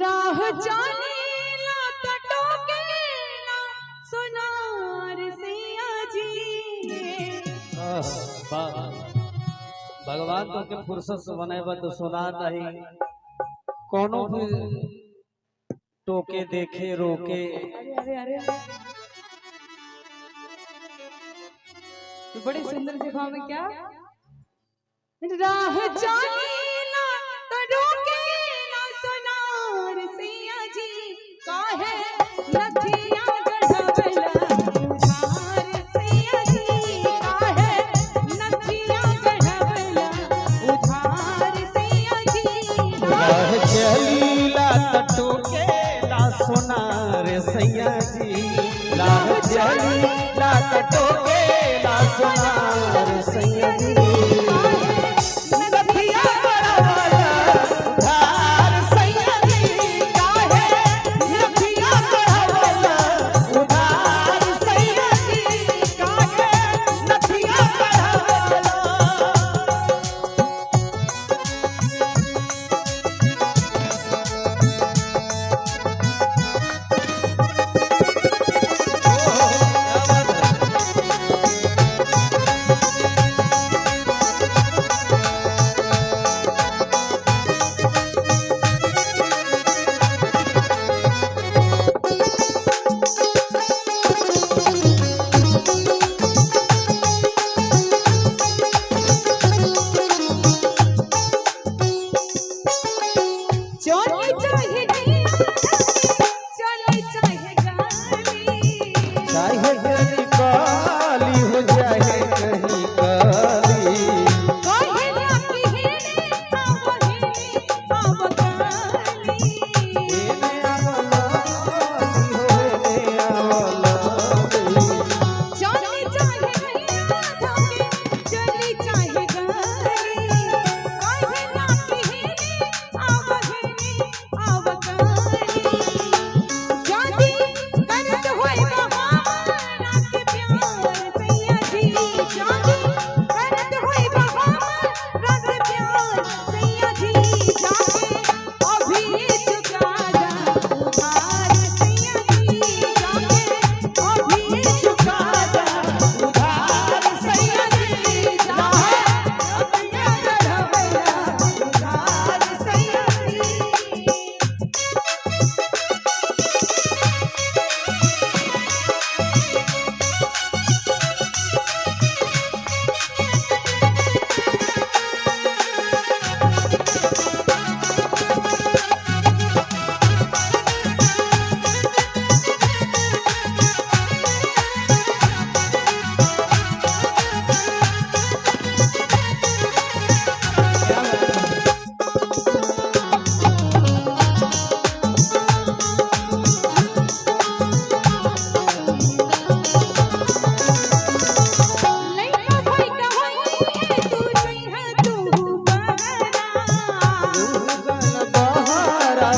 राह जाने ला टोके ना सुनार सिया जी। भगवान तो के फुर्सत से बनाए तो सुना नहीं कोनो भी टोके देखे रोके। अरे अरे अरे तो बड़े सुंदर से भाव में क्या राह जाने ला टोके ना सुनार सिया जी काहे नथिया गढ़वला उधार सिया जी काहे नथिया गढ़वला उधार सिया जी। राह चलीला टोके ला सुनार सैया जी राह चलीला टोके ला सुनार सैया जी। बहरा